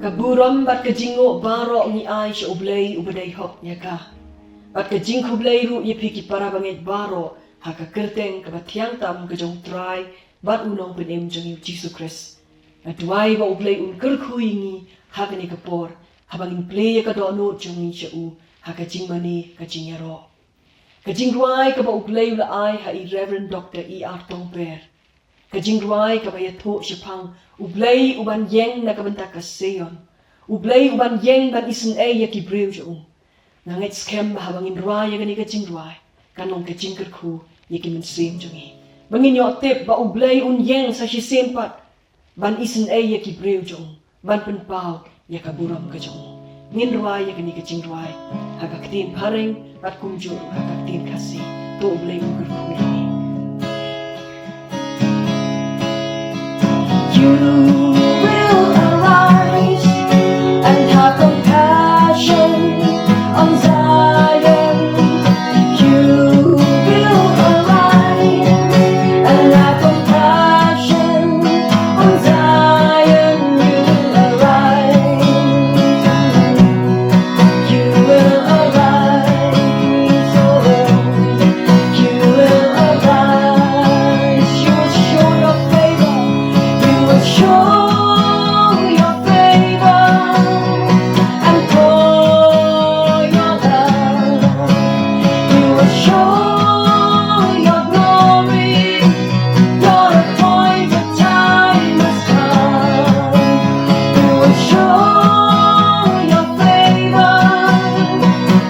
Kaburam bat kajingo baro ni ai sya Blei ubadai hok nyaka. Bat kajing Blei ru ye piki para banget baro haka kerteng kabatiang tam kajong try bat unong penem jong Jesus Christ. Aduai ba Blei kerkuingi haka ni kapor habangin play ka dono jong sya u haka jing mani kajing yaro. Kajing ruai ka ba Blei la ai ha i Rev.Dr.E.R.Tongper. Kajing ruai ka ba yato syapang Blei uban yeng na kabanta ka Seion. Blei uban yeng ban isynei ya kibreu jong. Nanget scam habangin ruai ya gani kajing ruai. Kanong kajing kerku ya ki mensim jongi. Bangin yo tip ba Blei un yeng sa si sempat ban isynei ya kibreu jong. Ban penpau ya kaburam ka jong. Ngin ruai ya gani kajing ruai. Haka katin pareng at kumjur haka katin kasi to Blei kerku ya. You will arise and have compassion on Zion. You will arise and have compassion on Zion. You will arise. You will arise. Oh, you will arise. You will show your favor. Show your favor and pour your love. You will show your glory. Your appointed time has come. You will show your favor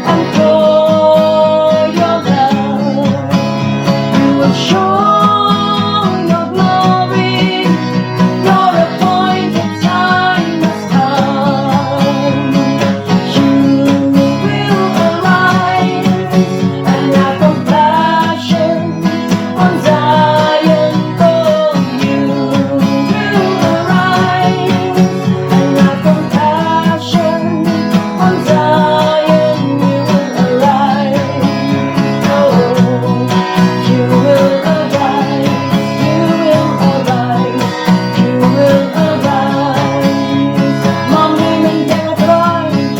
and pour your love. You will show your glory. Your appointed time has come. You will arise and have compassion on Zion. Oh, you will arise and have compassion on Zion. You will arise. Oh, you will arise. You will arise. You will arise. Mommy men yang arise.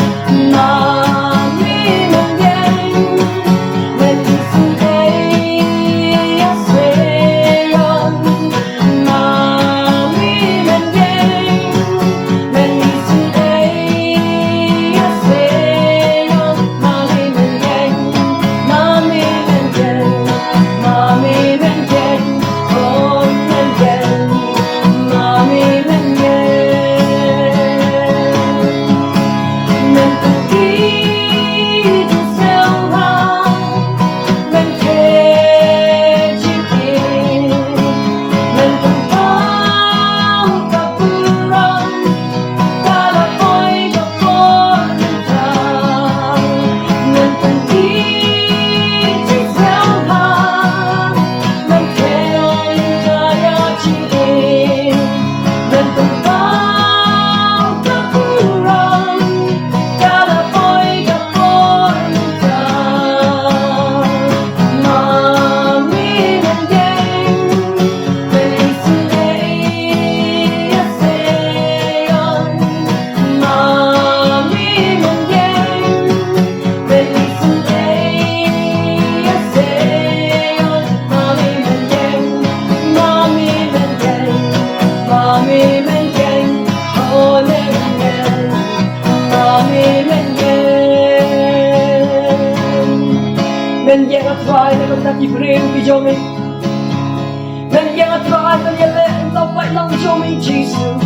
Mommy men yang men isynei ya Seion. Mommy men yang men isynei ya Seion. Mommy men yang, mommy men yang, mommy men yang, oh men yang. Mommy men pergi di Shillong, men kejipin, men tempang kapuran, kalapoy kapornitang, men pergi di Shillong, men kejipin, men tempang kapuran, kalapoy kapornitang. Mommy men yang men isynei ya Seion. Mommy men yang men isynei ya Seion. Mommy men yang, mommy men yang, mommy men yang, oh men yang, mommy men yang. Men yang atrai na kung nakibreu bijomi. Men yang atrai na yale entau pai lang jomi Jesus.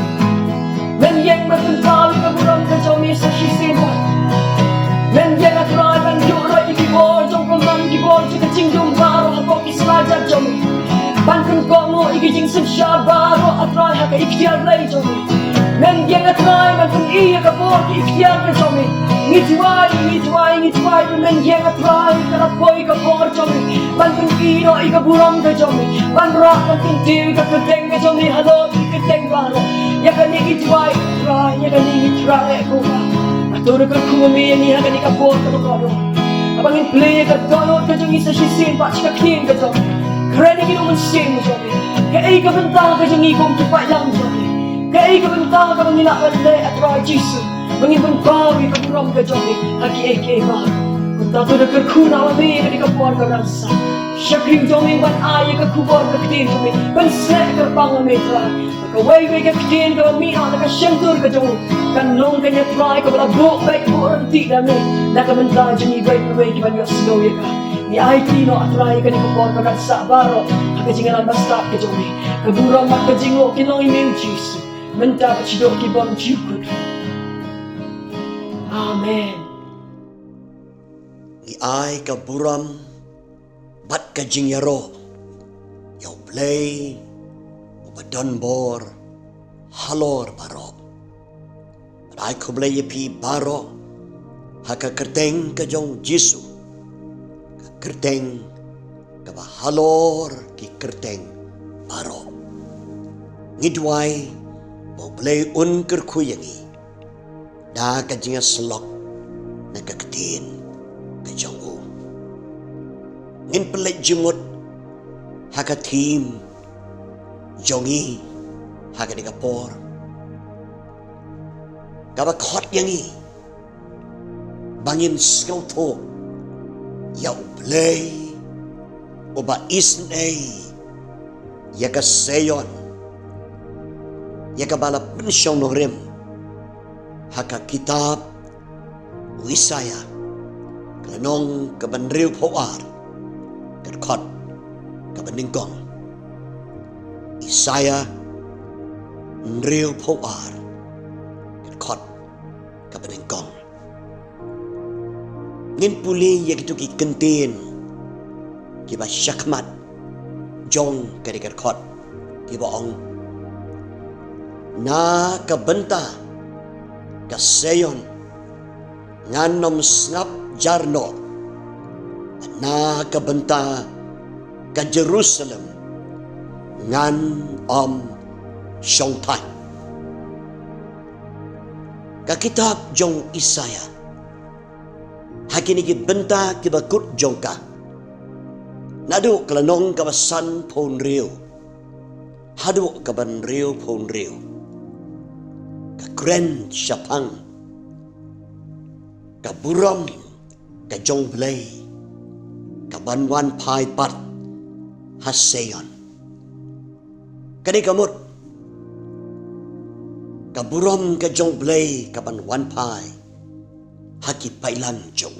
Men yang matuntal kaburam ka jomi sa shisimba. Men yang atrai na yurai ikibor jong kumang kibor jika jingjong baro habok islajar jomi. Ban kun komo ikijing sensya baro atrai haka ikhtiar lay jomi. Men yang atrai ban kun iya kabor ki ikhtiar ka jomi. Ngitwai men yang atrai kalapoy kabor jomi. Ban kun ino ikaburam ka jomi. Ban rak ban kun tiu ka keteng ka jomi. Halo keteng baro. Yakani ngitwai atrai, yakani ngitrai ko ba. Aturo ka kumami ni haka ni kabor ka kabor. Abangin play ka dono ka jomi sa shisin pa chika king ka jomi. Kaya ni gino man sing jomi. Kaya ika benta ka jomi kong kipai lang jomi. Kaya ikabenta ka mangilakad na at Rai Jisu. Mangibang bawi ka buram ka jogi. Hagi eke baro. Kung tato na kakuna mami ka di kapuan ka rasa. Syakring jomi wan ay ka kubuan ka kitin jomi. Pansle ka pangami try. Kaway-way ka kitin ka mamina na kasyantur ka jomi. Kanong kanya try ka wala buok baik buok ranti dami. Nakabenta jomi baik-baik kiban yung slow ya ka. Ni ay tino at try ka ni kapuan ka rasa baro. Hakajingan basta ka jomi. Kaburang makajingo kinong imim Jisu. Mendapat sidok kibang jukut. Amen. Ni ay kaburam bat kajing yaro. Yaw Blei ubadonbor halor baro. Ay ko Blei pi baro. Haka kerteng kajong Jisu. Kerteng kaba halor ki kerteng baro. Ngidway mo Blei un kerkuyangi. Da kajinga selok nagkakitin kajong u. Ngin pelik jimut haka tim jongi haka di kapor. Kaba khot yangi bangin skau to yaw Blei uba isynei yaka Seion yaka bala pensyong norim haka kitab Isaya kanong kabanriw pawar kerkot kabaningkong Isaya nriw pawar kerkot kabaningkong ngin puli yakitu ki kentin kiba syakmat jong kari kerkot kiba ong na kabenta ka Seion nganom snap jarno na kabenta ka Jerusalem ngan syongtai ka kitab jong Isaya hakini ki benta ki bakut jongka nadu klanong kabasan pon riu hadu kaban riu pon riu ka kren syapang ka buram ka jong Blei ka banwan pai pat ha Seion kani kamut ka buram ka jong Blei ka banwan pai haki pailan jong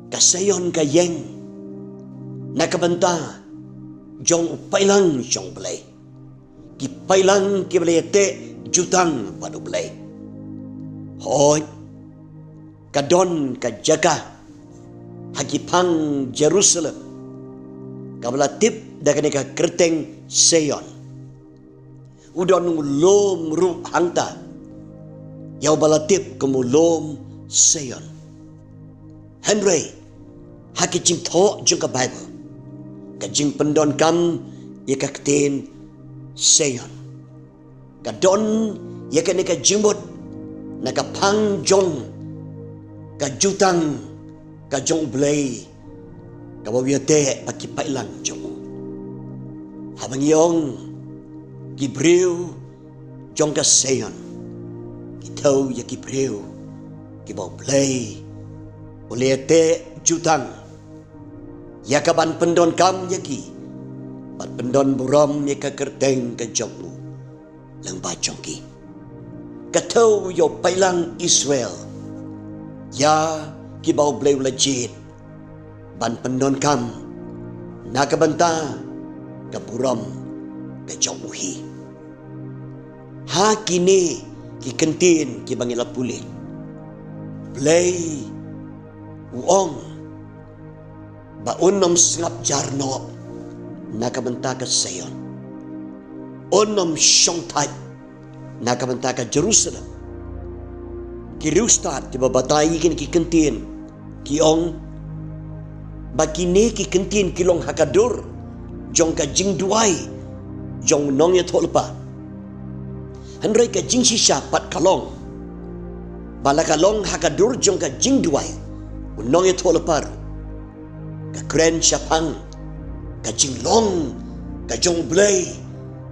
ka Seion ka yeng nakabenta jong pailang jong Blei ki pailang ki Blei te jutang padu Blei hoi kadon ka jaga hagipang Jerusalem kabla tip dakane ka kerteng Seion udon ngulom ru hangta yaw bala tip kumulom Seion Henry hakijing tho jung ka Bible kajing pendon kam yakakten Seion kadon yakane ka jimbot nakapang jong kajutang kajong Blei kawawiyate pakipailang jong habang yung gibriw jong ka Seion kitaw ya gibriw kibaw Blei uliyate jutang yakaban pendon kam yaki bat pendon buram yaka kerteng kajong mu lang bajong ki kataw yo pailang Israel ya kibaw Blei legit ban pendon kam nakabanta kaburam kajong uhi ha kini kikentin kibangila puli Blei uong baunom sngap jarno nakabanta ka Seion onom syongtai nakabanta ka Jerusalem kiriustat tibabatay kin kikentin kiong bakini kikentin kilong hakadur jong ka jingduai jong nong ya tolpa handrai ka jing shisha pat kalong bala kalong hakadur jong ka jingduai nong ya tolpa ka kren syapang ka jinglong ka jong Blei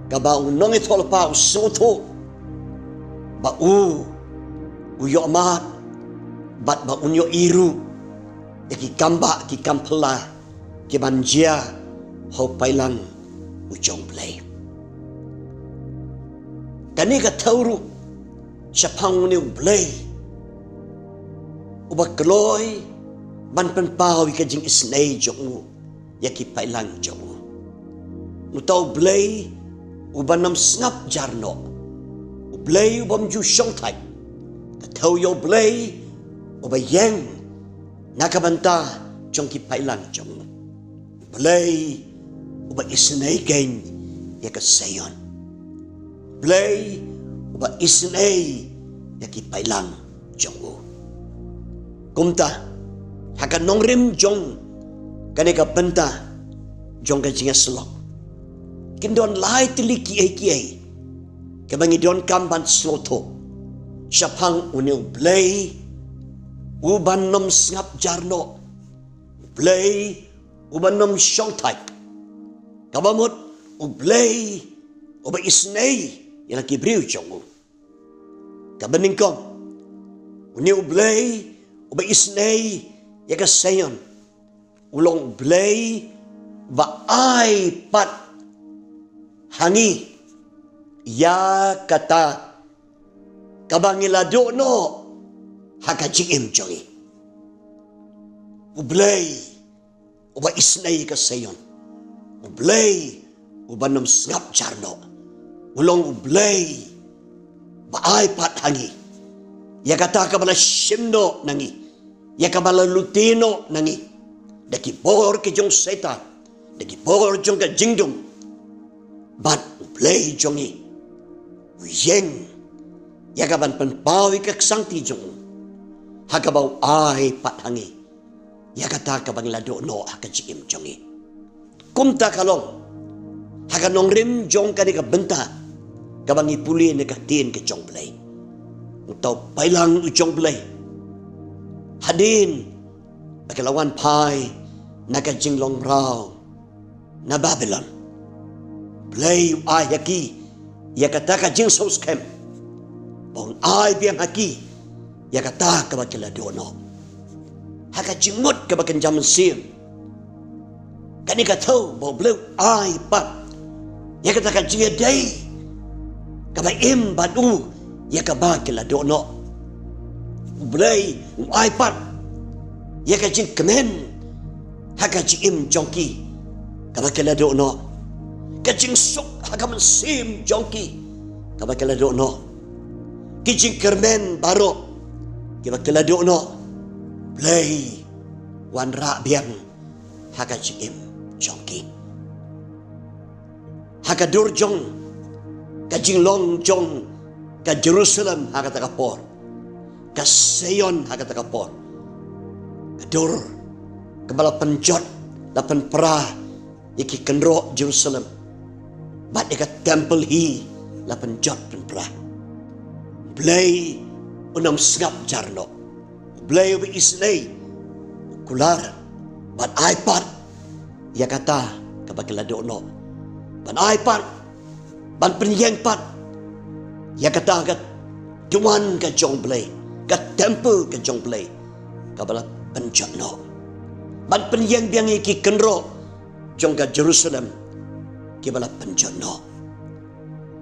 Kaba unong itol pa usuto. Ba uyo amat. Bat ba unyo iru. Ki kamba ki kampela. Ki banjia. Ho pailang ujong Blei. Kani ka tauru. Siapang uniw Blei. Uba kloy. Ban penpau ka jing isynei jong ya ki pailang jong. Nutau Blei. Uban nam snap jarno. Blei ubam ju syong tai. Katau yo Blei. Uba yang. Nakabanta jong ki pailang jong. Blei. Uba isynei gain ya ka Seion. Blei. Uba isynei ya ki pailang jong u. Kumta. Haka nongrim jong. Kani ka benta. Jong ka jinga selok. Kindon lai tili kiai. Kabangi don kamban sloto. Siapang uniu Blei. Uban nom ngap jarno. Blei. Uban nom syong tai. Kabamut. Blei. Uba isynei. Yang laki beriu jong. Kabaningkong. Uniu Blei. Uba isynei. Yang ka Seion. Ulong Blei. Ba ai pat. Hangi. Ya kata. Kabangilado no. Haka jingim jongi. Blei. Uba isynei ka Seion. Blei. Uba nom ngap jarno. Ulong Blei. Baay pat hangi. Ya kata kabala shimno nangi. Ya kabala lutino nangi. Daki bor ke jong setan. Daki bor jong ka jingdum. Bat Blei jongi. Uyeng. Ya kaban penpawi kak sangti jong. Hakabau ai pat hangi. Ya kata kabang lado no hakajim jongi. Kumta kalong. Hakanong rim jong kani ka benta. Kabang ipuli ni katin ke jong Blei. Utau pailang ujong Blei. Hadin. Bakalawan pai. Nakajinglong raw. Na Babylon. Blei ai haki. Ya kata ka jing sos kem. Bong ai biang haki. Ya kata ka bakila dono. Haka jingut ka bakan jaman sim. Kani ka tau bo Blei ai pat. Ya kata ka jing day. Ka ba im badu. Ya ka bakila dono. Blei ai pat. Ya ka jing kemen. Haka jing im jongki. Ka bakila dono. Kajing sok hagaman sim jongki. Kabakala dono. Kijing kermen baro. Kabakala dono. Blei. Wan ra biang. Hakajim jongki. Hakadur jong. Kajing long jong. Ka Jerusalem hakatakapor. Ka Seion hakatakapor. Kadur. Kabala penjot. Lapan perah. Iki kenro Jerusalem. Bat dekat temple hi lapan jot pen perah. Blei unam ngap jarno. Blei ubi isynei kular. Bat iPad. Ya kata kabakila dono. Ban iPad. Ban penyeng pat. Ya kata kat tuan ka jong Blei. Kat temple ka jong Blei. Kabala penjot no. Ban penyeng biang iki kenro jong ka Jerusalem. Kibala penjono.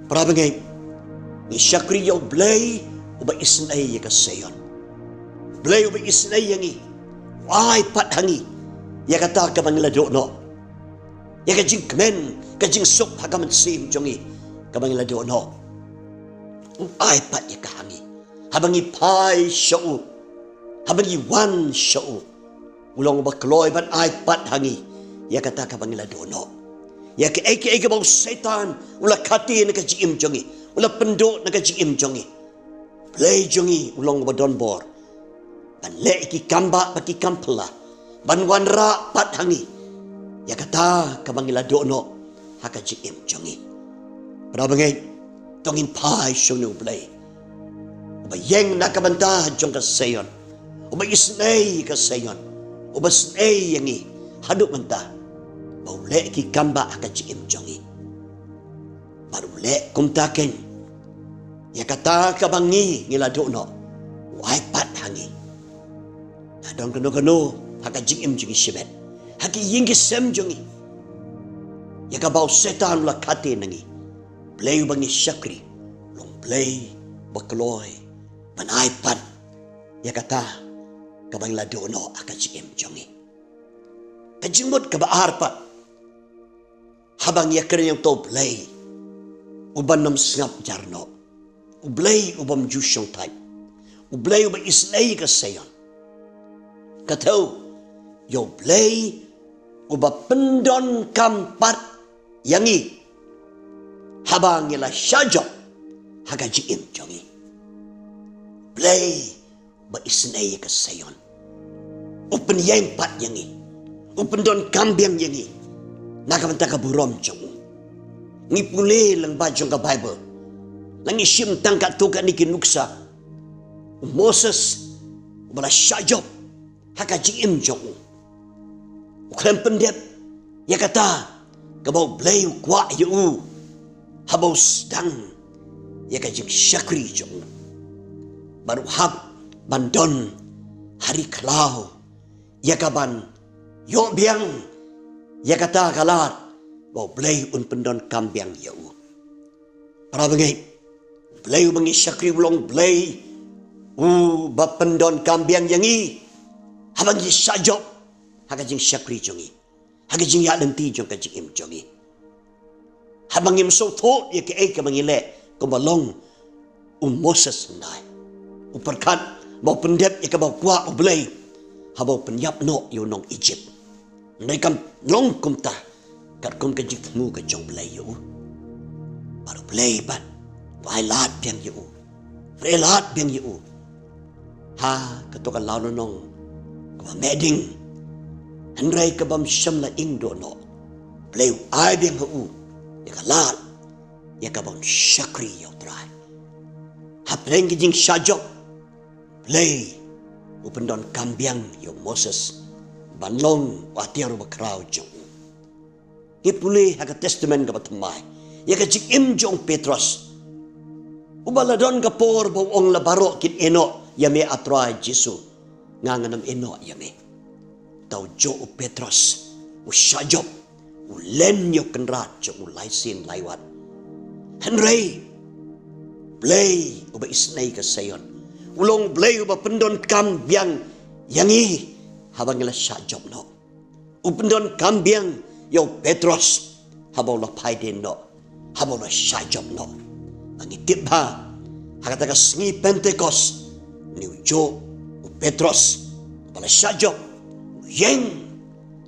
Prabangai. Ni syakri yaw Blei. Uba isynei ya ka Seion. Blei uba isynei yangi. Wai pat hangi. Ya kata ka mangilado no. Ya ka jing kemen. Ka jing sok hagaman sim jongi. Ka mangilado no. Wai pat ya ka hangi. Habangi pai syau. Habangi wan syau. Ulong uba kloy ban ai pat hangi. Ya kata ka mangilado no. Ya ke eke bau setan ula kati na kajim jongi ula pendok na kajim jongi Blei jongi ulong badon bor ban le ki kamba baki kampela ban wanra pat hangi ya kata kabangila dono hakajim jongi prabangai tongin pai shonu Blei uba yeng nakabanta jong ka Seion uba isynei ka Seion uba snei yangi haduk menta Baule ki kamba akajim jongi. baru lek kum takeng ya kata kabangi ngila dono wai pat hangi adong keno haka jing jungi shibet haki yingi sem jungi ya ka bau setan la kate nangi Blei bangi syakri long Blei bakloi ban ai pat ya kata kabang la dono aka jing jungi kajimut ka baar pat habang ya keren yang to Blei uban nam sngap jarno Blei ubam jusyong type Blei ubam isynei ka Seion katau yo Blei uba pendon kampat yangi habang ila syajok haga jiim jongi Blei ba isynei ka Seion upen yang pat yangi upen don kambiang yangi nakamanta ka burom jongu ngipule lang bajong ka Bible lang isim tangka tuka ni kinuksa Moses ubala syajok haka jiim jongu uklan pendep ya kata kabau Blei kwa yu habau sedang ya kajing syakri jongu baru hab bandon hari kelau ya kaban yo biang ya kata kalat bau Blei un pendon kambiang yu para bengai Blei bengi syakri ulong Blei ba pendon kambiang yangi habang ji syajok haga jing syakri jongi haga jing ya lenti jong ka jing im jongi habang im so tho ye ke ai ka mangile ko balong Moses nai uperkat bau pendep ye ka bau kwa Blei habau penyap no yo nong Egypt nai kam long kum ta kat kum ka jing mu ka jong Blei yo baru Blei ban vai lat piang yo relat piang yo ha katoka lao nong ko meding Henry kabam syamla ingdo no Blei ai biang hu ya kalat ya kabam syakri yo trai hapleng jing syajok Blei upendon kambiang yo Moses banlong watiar bakrau jong ipule haga testament ka batamai ya ka jing im jong Petrus ubaladon ka por bawong la baro kit eno yame atrai Jesu nganganam eno yame tau jo Petrus usyajop ulen yo kenrat jo ulaisin laiwat Henry Blei uba isynei ka Seion ulong Blei uba pendon kambiang yangi habang ila syajop no upendon kambiang yo Petrus habau la paiden no habau la syajop no angitip ha hakata ka sngi Pentecost ni jo Petrus pala syajop yang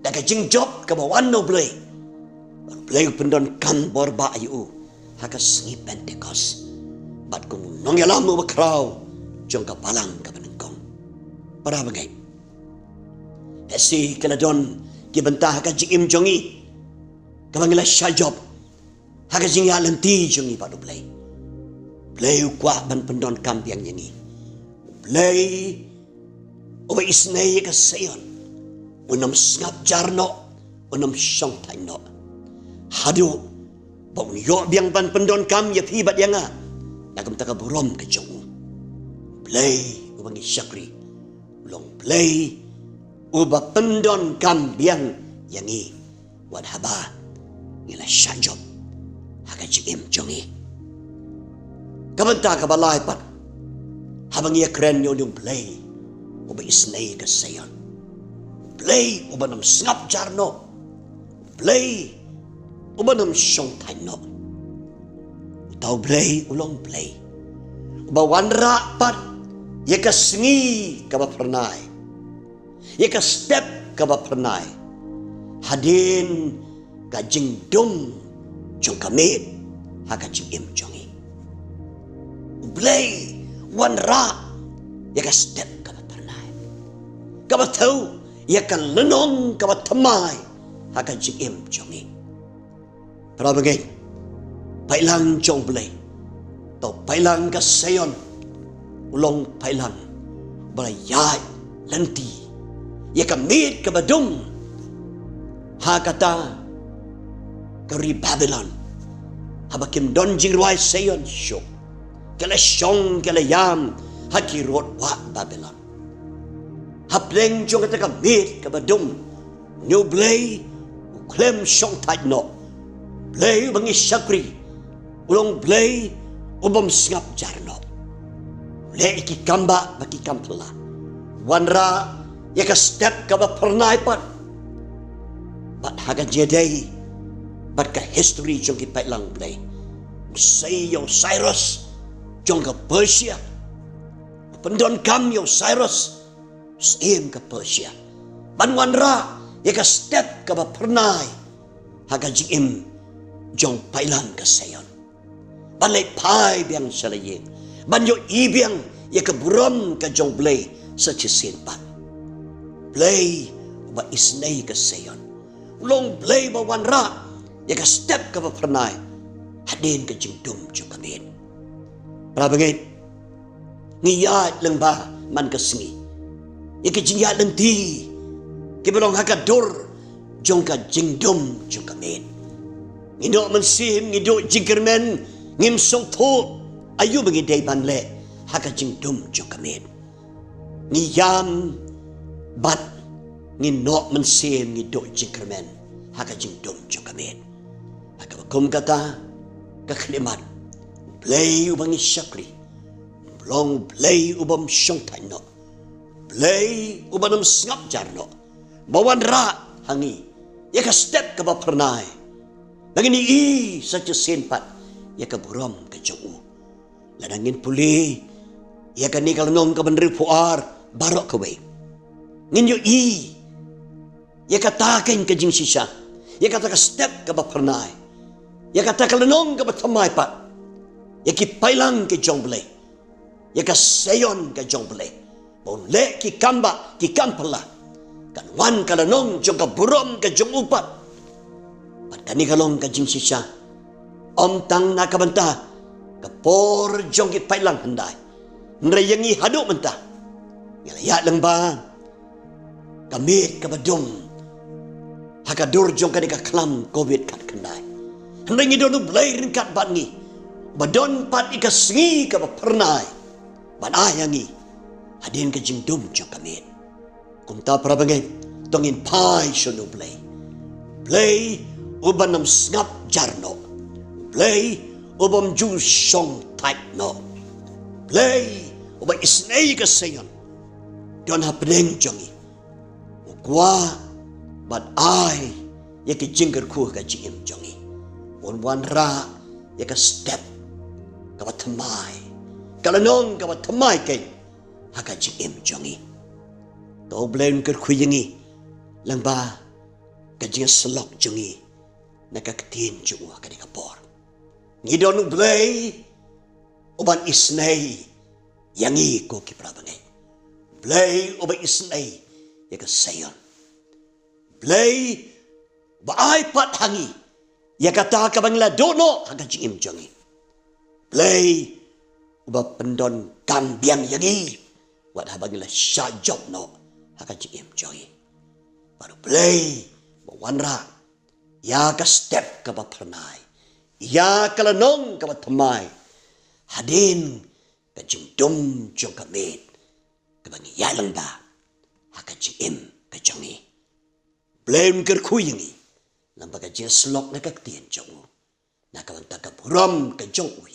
daga jingjob ka bawan no Blei pendon kam borba yu haka sngi Pentecost bat kung nong yalam mo bakraw jong ka palang ka banengkong para bagay esi kaladon kibenta haka jingim jongi kamangila syajop haka jingya lenti jongi padu Blei kwa ban pendon kampiang yani Blei uba isynei ka Seion unam sngap jarno unam syong taino hadu bau yo biang ban pendon kam ya pi bat yanga nakam taka burom ke jong Blei ubangi syakri long Blei uba pendon kam biang yangi wad haba ngila syajop haga jingim jongi kabanta ka balai pat habang ia keren yo yung Blei uba isynei ka Seion Blei uba nam sngap jarno Blei uba nam syong taino tau Blei ulong Blei uba wanra pat ya ka sngi ka ba pernai ya ka step ka ba pernai hadin ka jingdong jong kamit haka jingim jongi Blei wanra ya ka step ka ba pernai ka ba tau ya ka lenong ka ba tamai haka jingim jongi para bagay pailang jong Blei tau pailang ka Seion ulong pailang balayay lenti ya kamit ka badung hakata kari Babylon habakim don jingruai Seion syok. Kala syong kala yam haki rot wa Babylon. Hapleng jong kata kamit kabadum. New Blei uklem syong tait no. Blei bangi syakri. Ulong Blei ubam sngap jarno. Blei iki kamba baki kampela. Wanra yaka step kaba pernai pat. Bat hagan jedai. Bat ka history jong ki pailang Blei. Seion Cyrus jong ka Persia. Pendon kam yo Cyrus. Siem ke Persia. Banwan ra ya ka step ka ba pernai. Haga jim jong pailan ke Seion. Balai pai biang salayeng. Ban yo ibiang ya ka buram ka jong Blei sa chisinpat. Blei ba isynei ke Seion. Ulong Blei ba wan ra ya ka step ka ba pernai. Hadin ka jingdum jong kamin. Prabangit ngiyat lang ba man kasengi. Ika jingya lenti kibalong hakadur jong ka jingdom jong kamin. Ngido man sim ngido jingkermen ngim song tho ayu bangi day banle haka jingdom jong kamin. Ngiyam bat ngino man sim ngido jingkermen haka jingdom jong kamin. Haka bakum kata kaklimat Blei ubangi syakri. Blong Blei ubam syong taino. Blei ubanam sngap jarno. Bawan ra hangi. Ya ka step ka ba pernai. Nangini i sa senpat. Ya ka buram ka jongu. Lanangin puli. Ya ka nikal nong ka bandri puar. Barok ka way. Nginyo i. Ya ka takin ka jing sisa. Ya ka taka step ka ba pernai. Ya ka taka lanong ka ba tamay pat. Ya ki pailang ke jong Blei. Ya ka Seion ke jong Blei. Bon le ki kamba ki kampela. Kan wan kalanong jong ka burom ke jong upat. Pat kani kalong ka jing sisa. Om tang nakabanta. Kapor jong ki pailang handai. Nrayangi haduk mentah. Ngilaya lang ba? Kamit kabadong. Hakadur jong ka di ka klam COVID kat kendai. Nrangi donu Blei ringkat bangi. Badon pat ikasengi ka pernai. Ban ayangi. Hadin ka jingdum jong kamit. Kumta prabangay. Tongin pai syono Blei. Blei uban nam sngap jarno. Blei ubam ju syong tait no. Blei uban isynei ka Seion. Don hapneng jongi. Ukwa bat ai yaki jingker ku ka jim jongi. Wan ra yaka step kabat tamay. Kalanong kabat tamay kay haka jim jongi. To Blei kerkuyengi lang ba kajing selok jongi nakakatin jongi haka di kapor. Ngidon Blei uban isynei yangi ko kiprabangay. Blei uban isynei yaka Seion. Blei baay pat hangi yakata ka bangla dono haka jim jongi. Blei uba pendon kambiang yangi wat habangla syajop no haka jim jongi. Baru Blei bawanra ya ka step ka pernai. Ya kalanong ka tamai. Hadin ka jingdom jong kamit. Kabangi yalang ba haka jim ka jongi. Blei kerkuyengi. Lambaga jeslok na kaktian jongu. Nakawanta ka buram ka jongu.